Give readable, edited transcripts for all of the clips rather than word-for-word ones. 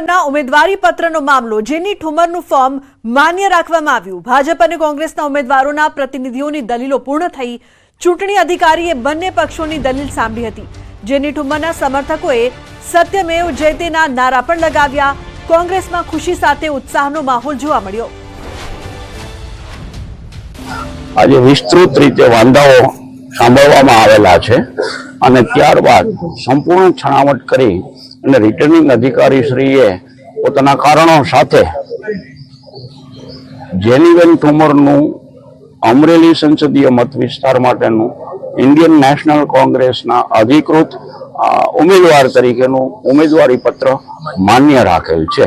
ઠુમ્મરના ઉમેદવારી પત્રનો મામલો જેની ઠુમ્મરનું ફોર્મ માન્ય રાખવામાં આવ્યું। ભાજપ અને કોંગ્રેસના ઉમેદવારોના પ્રતિનિધિઓની દલીલો પૂર્ણ થઈ। ચૂંટણી અધિકારીએ બંને પક્ષોની દલીલ સાંભળી હતી। જેની ઠુમ્મરના સમર્થકોએ સત્યમેવ જયતેના નારા પણ લગાવ્યા। કોંગ્રેસમાં ખુશી સાથે ઉત્સાહનો માહોલ જોવા મળ્યો। આજે વિસ્તૃત રીતે વાંધાઓ સાંભળવામાં આવેલા છે અને ત્યારબાદ સંપૂર્ણ છણાવટ કરી અને રિટર્નિંગ અધિકારી શ્રીએ પોતાના કારણો સાથે જેનીબેન ઠુમ્મરનું અમરેલી સંસદીય મત વિસ્તાર માટેનું ઇન્ડિયન નેશનલ કોંગ્રેસના અધિકૃત ઉમેદવાર તરીકેનું ઉમેદવારી પત્ર માન્ય રાખેલ છે।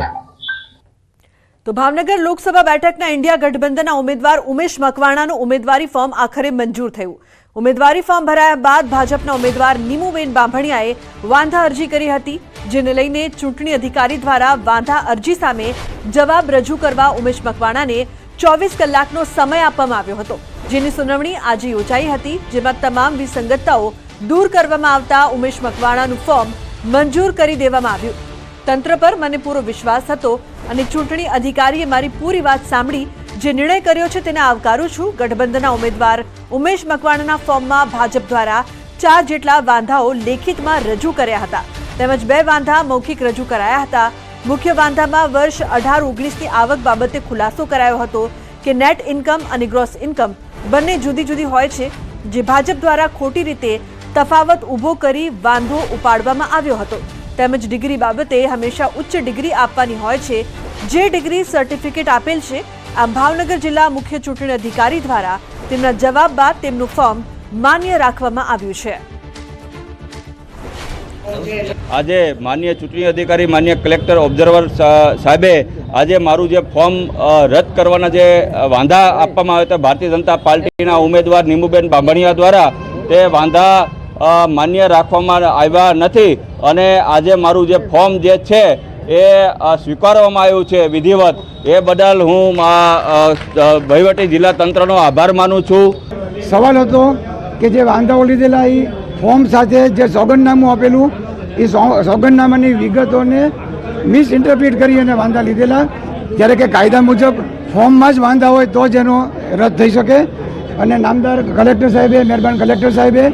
તો ભાવનગર લોકસભા બેઠકના ઇન્ડિયા ગઠબંધનના ઉમેદવાર ઉમેશ મકવાણાનું ઉમેદવારી ફોર્મ આખરે મંજૂર થયું। ઉમેદવારી ફોર્મ ભરાયા બાદ ભાજપના ઉમેદવાર નીમુબેન બાંભણિયાએ વાંધા અરજી કરી હતી, જેને લઈને ચૂંટણી અધિકારી દ્વારા વાંધા અરજી સામે જવાબ રજૂ કરવા ઉમેશ મકવાણાને 24 કલાકનો સમય આપવામાં આવ્યો હતો, જેની સુનાવણી આજે યોજાઈ હતી, જેમાં તમામ વિસંગતતાઓ દૂર કરવામાં આવતા ઉમેશ મકવાણાનું ફોર્મ મંજૂર કરી દેવામાં આવ્યું। તંત્ર પર મને પૂરો વિશ્વાસ હતો અને ચૂંટણી અધિકારીએ મારી પૂરી વાત સાંભળી જે નિર્ણય કર્યો છે તેને આવકારું છું। ગઠબંધનના ઉમેદવાર ઉમેશ મકવાણાના ફોર્મમાં ભાજપ દ્વારા 4 જેટલા વાંધાઓ લેખિતમાં રજૂ કર્યા હતા, તેમજ 2 વાંધા મૌખિક રજૂ કરાયા હતા। મુખ્ય વાંધામાં વર્ષ 18-19ની આવક બાબતે ખુલાસો કરાયો હતો કે નેટ ઇન્કમ અને ગ્રોસ ઇન્કમ બંને જુદી જુદી હોય છે, જે ભાજપ દ્વારા ખોટી રીતે તફાવત ઊભો કરી વાંધો ઉપાડવામાં આવ્યો હતો। તેમજ ડિગ્રી બાબતે હંમેશા ઉચ્ચ ડિગ્રી આપવાની હોય છે, જે ડિગ્રી સર્ટિફિકેટ આપેલ છે। આમ ભાવનગર જિલ્લા મુખ્ય ચૂંટણી અધિકારી દ્વારા તેમના જવાબ બાદ તેમનું ફોર્મ માન્ય રાખવામાં આવ્યું છે। આજે માન્ય ચૂંટણી અધિકારી માન્ય કલેક્ટર ઓબ્ઝર્વર સાહેબે આજે મારું જે ફોર્મ રદ કરવાના જે વાંધા આપવામાં આવ્યા હતા ભારતીય જનતા પાર્ટીના ઉમેદવાર નીમુબેન બાંભણિયા દ્વારા, તે વાંધા માન્ય રાખવામાં આવ્યા નથી અને આજે મારું જે ફોર્મ જે છે એ સ્વીકારવામાં આવ્યું છે વિધિવત। એ બદલ હું વહીવટી જિલ્લા તંત્રનો આભાર માનું છું। સવાલ હતો કે જે વાંધાઓ લીધેલા એ ફોર્મ સાથે જે સોગંદનામું આપેલું એ સોગંદનામાની વિગતોને મિસઇન્ટરપ્રિટ કરી અને વાંધા લીધેલા, જ્યારે કે કાયદા મુજબ ફોર્મમાં જ વાંધા હોય તો જ એનો રદ થઈ શકે। અને નામદાર કલેક્ટર સાહેબે, મહેરબાન કલેક્ટર સાહેબે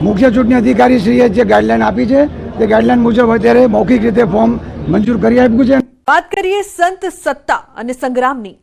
મુખ્ય ચૂંટણી અધિકારી શ્રીએ જે ગાઈડલાઈન આપી છે તે ગાઈડલાઈન મુજબ અત્યારે મૌખિક રીતે ફોર્મ મંજૂર કરી આપ્યું છે। વાત કરીએ સંત સત્તા અને સંગ્રામની।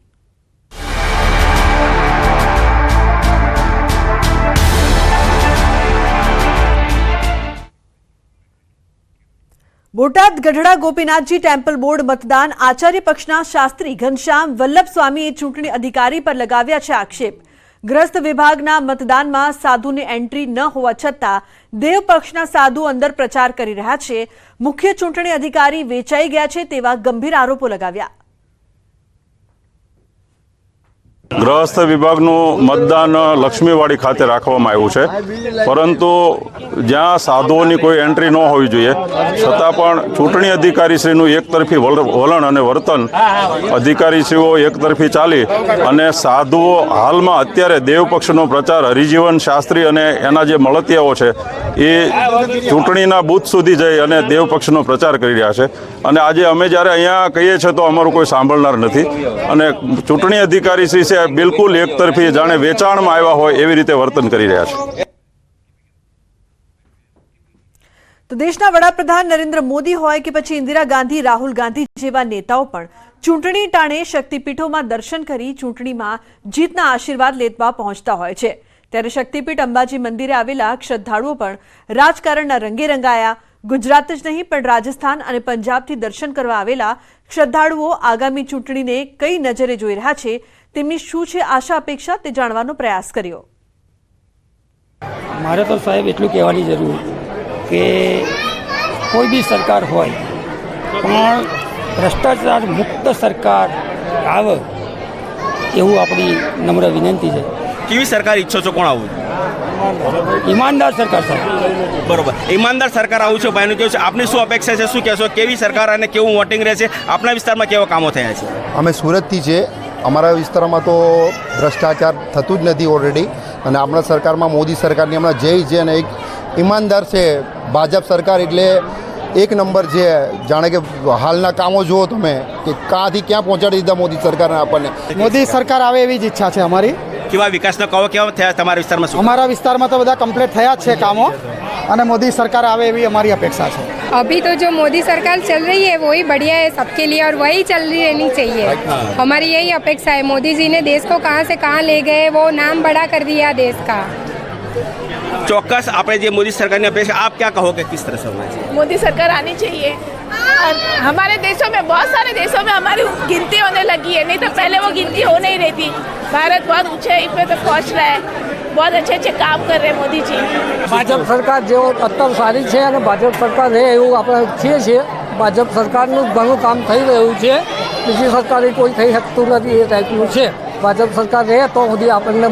બોટાદ ગઢડા ગોપીનાથજી ટેમ્પલ બોર્ડ મતદાન આચાર્ય પક્ષના શાસ્ત્રી ઘનશ્યામ વલ્લભ સ્વામીએ ચૂંટણી અધિકારી પર લગાવ્યા છે આક્ષેપ। ગ્રસ્ત વિભાગના મતદાનમાં સાધુની એન્ટ્રી ન હોવા છતાં દેવ પક્ષના સાધુ અંદર પ્રચાર કરી રહ્યા છે। મુખ્ય ચૂંટણી અધિકારી વેચાઈ ગયા છે તેવા ગંભીર આરોપો લગાવ્યા। ગ્રહસ્થ વિભાગનું મતદાન લક્ષ્મીવાડી ખાતે રાખવામાં આવ્યું છે, પરંતુ જ્યાં સાધુઓની કોઈ એન્ટ્રી ન હોવી જોઈએ છતાં પણ ચૂંટણી અધિકારીશ્રીનું એકતરફી વલણ અને વર્તન, અધિકારીશ્રીઓ એકતરફી ચાલી અને સાધુઓ હાલમાં અત્યારે દેવપક્ષનો પ્રચાર હરિજીવન શાસ્ત્રી અને એના જે મળતિયાઓ છે એ ચૂંટણીના બૂથ સુધી જઈ અને દેવપક્ષનો પ્રચાર કરી રહ્યા છે। અને આજે અમે જ્યારે અહીંયા કહીએ છીએ તો અમારું કોઈ સાંભળનાર નથી અને ચૂંટણી અધિકારીશ્રી છે બિલકુલ એકતરફી જાણે વેચાણમાં આવ્યા હોય એવી રીતે વર્તન કરી રહ્યા છે। તો દેશના વડાપ્રધાન નરેન્દ્ર મોદી હોય કે પછી ઇન્દિરા ગાંધી, રાહુલ ગાંધી જેવા નેતાઓ પણ ચૂંટણી ટાણે શક્તિપીઠોમાં દર્શન કરી ચૂંટણીમાં જીતના આશીર્વાદ લેવા પહોંચતા હોય છે। ત્યારે શક્તિપીઠ અંબાજી મંદિરે આવેલા શ્રદ્ધાળુઓ પણ રાજકારણના રંગે રંગાયા। ગુજરાત જ નહીં પણ રાજસ્થાન અને પંજાબથી દર્શન કરવા આવેલા શ્રદ્ધાળુઓ આગામી ચૂંટણીને કઈ નજરે જોઈ રહ્યા છે, તેમની શું છે આશા અપેક્ષા, તે જાણવાનો પ્રયાસ કર્યો। મારે તો સાહેબ એટલું કહેવાની જરૂર કે કોઈ બી સરકાર હોય પણ ભ્રષ્ટાચાર મુક્ત સરકાર આવે એવું આપણી નમ્ર વિનંતી છે। કેવી સરકાર ઈચ્છો છો? કોણ આવું? ઈમાનદાર સરકાર સાહેબ। બરોબર, ઈમાનદાર સરકાર આવું છે ભાઈનું કેવું છે? આપની શું અપેક્ષા છે? શું કહેશો? કેવી સરકાર અને કેવું વોટિંગ રહેશે? આપણા વિસ્તારમાં કેવા કામો થયા છે? અમે સુરતથી છે, અમારા વિસ્તારમાં તો ભ્રષ્ટાચાર થતું જ નથી ઓલરેડી, અને આપણા સરકારમાં મોદી સરકારની હમણાં જય છે અને એક ઈમાનદાર છે ભાજપ સરકાર, એટલે એક નંબર છે. જાણે કે હાલના કામો જુઓ તમે કે ક્યાંથી ક્યાં પહોંચાડી દીધા મોદી સરકારને આપણને. મોદી સરકાર આવે એવી જ ઈચ્છા છે અમારી. કેવા વિકાસનો કહો કેવા થયા તમારા વિસ્તારમાં શું અમારા વિસ્તારમાં તો બધા કમ્પ્લીટ થયા જ છે કામો, અને મોદી સરકાર આવે એવી અમારી અપેક્ષા છે. अभी तो जो मोदी सरकार चल रही है वही बढ़िया है सबके लिए और वही चल रही रहनी चाहिए. हमारी यही अपेक्षा है. मोदी जी ने देश को कहाँ से कहाँ ले गए, वो नाम बड़ा कर दिया देश का. ચોક્કસ આપણે જે મોદી સરકારની અપેક્ષા આપ क्या कहोगे किस तरह से होना चाहिए? मोदी सरकार आनी चाहिए. और हमारे देशों में बहुत सारे देशों में हमारी गिनती होने लगी है, नहीं तो पहले वो गिनती हो नहीं रही थी. भारत बहुत ऊंचाई पे तो पहुंच रहा है. बहुत अच्छे अच्छे काम कर रहे हैं मोदी जी. ભાજપ સરકાર જેવો અત્યારે સારી છે અને ભાજપ સરકાર રહે એવું આપણે ઈચ્છીએ છીએ. ભાજપ સરકારનું ઘણું કામ થઈ રહ્યું છે, બીજી સરકારે કોઈ થઈ શકતું નથી એ ટાઈપનું છે. ભાજપ સરકાર રહે તો સુધી આપણને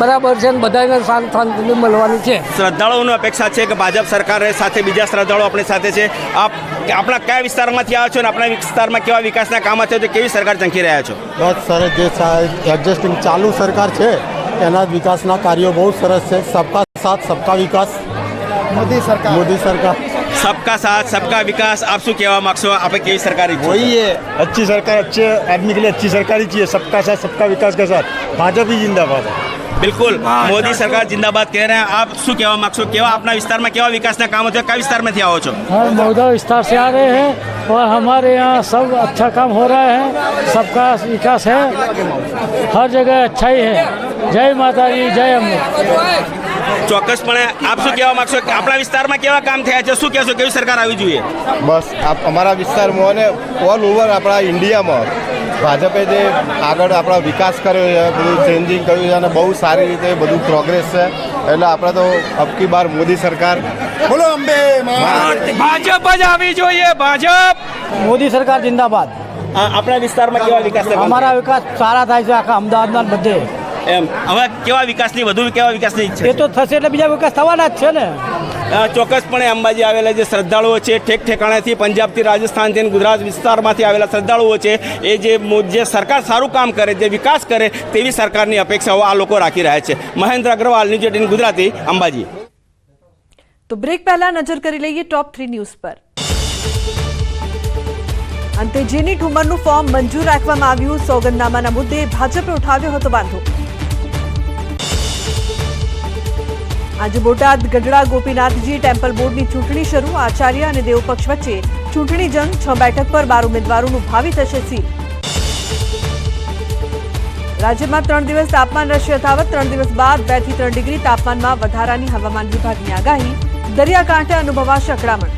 બરાબર છે ને બધાને શાંતિ મળવાની છે. શ્રદ્ધાળુઓની અપેક્ષા છે કે ભાજપ સરકાર રહે, સાથે બીજા શ્રદ્ધાળુઓ આપણી સાથે છે. આપ આપણા કયા વિસ્તારમાંથી આવ્યા છો અને આપણા વિસ્તારમાં કેવા વિકાસના કામ થયા છે, કેવી સરકાર ઝંખી રહ્યા છો? બસ સરસ, જે એડજસ્ટિંગ ચાલુ સરકાર છે એના વિકાસના કાર્યો બહુ સરસ છે. સબકા સાથ સબકા વિકાસ, મોદી સરકાર. सबका साथ सबका विकास. आप શું કહેવા માંગશો? આપણે કેવી સરકાર ઈચ્છો? वही है अच्छी सरकार, अच्छे आदमी के लिए अच्छी सरकार ही चाहिए. सबका साथ सबका विकास के साथ भाजपा ही जिंदाबाद है. બિલકુલ મોદી સરકાર જિંદાબાદ કહે રહે. આપ શું કહેવા માંગશો? કેવા આપના વિસ્તારમાં કેવા વિકાસના કામો છે? કયા વિસ્તારમાંથી આવો છો? हम मौदा विस्तार से आ रहे हैं और हमारे यहाँ सब अच्छा काम हो रहा है. सबका विकास है, हर जगह अच्छाई है. जय माता दी, जय अम्बे. ચોક્કસપણે આપ શું કહેવા માંગશો કે આપણા વિસ્તારમાં કેવા કામ થયા છે? શું કહેશો, કેવી સરકાર આવી જોઈએ? બસ અમારા વિસ્તારમાં અને ઓલ ઓવર આપણા ઇન્ડિયામાં ભાજપે જે આગળ આપણા વિકાસ કર્યો છે, બધું ચેન્જિંગ કર્યું છે અને બહુ સારી રીતે બધું પ્રોગ્રેસ છે. એટલે આપણે તો અબકી બાર મોદી સરકાર. બોલો અંબે ભાજપ જ આવી જોઈએ. ભાજપ. મોદી સરકાર જિંદાબાદ. આપણા વિસ્તારમાં કેવા વિકાસના કામ અમારા વિકાસ સારા થાય છે આખા અમદાવાદના બધે. એમ હવે કેવા વિકાસની વધુ કેવા વિકાસની ઈચ્છા એ તો થશે એટલે બીજા વિકાસ થવાના જ છે ને. ચોક્કસપણે અંબાજી આવેલા જે શ્રદ્ધાળુઓ છે, ઠેક ઠેકાણેથી પંજાબથી, રાજસ્થાનથી અને ગુજરાત વિસ્તારમાંથી આવેલા શ્રદ્ધાળુઓ છે, એ જે સરકાર સારું કામ કરે, જે વિકાસ કરે તેવી સરકારની અપેક્ષાઓ આ લોકો રાખી રહ્યા છે. મહેન્દ્ર અગ્રવાલ, ન્યૂઝ 18 ગુજરાતી, અંબાજી. તો બ્રેક પહેલા નજર કરી લઈએ ટોપ 3 ન્યૂઝ પર. અંતે જેની ઠુમરનું ફોર્મ મંજૂર રાખવામાં આવ્યું. સોગંદનામાના મુદ્દે ભાજપે ઉઠાવ્યો હતો વાંધો. આજે બોટાદ ગઢડા ગોપીનાથજી ટેમ્પલ બોર્ડની ચૂંટણી શરૂ. આચાર્ય અને દેવપક્ષ વચ્ચે ચૂંટણી જંગ. 6 બેઠક પર 12 ઉમેદવારોનું ભાવિ થશે સીલ. રાજ્યમાં 3 દિવસ તાપમાન રહેશે યથાવત. 3 દિવસ બાદ 2 થી 3 ડિગ્રી તાપમાનમાં વધારાની હવામાન વિભાગની આગાહી. દરિયાકાંઠે અનુભવાશે અકળામણ.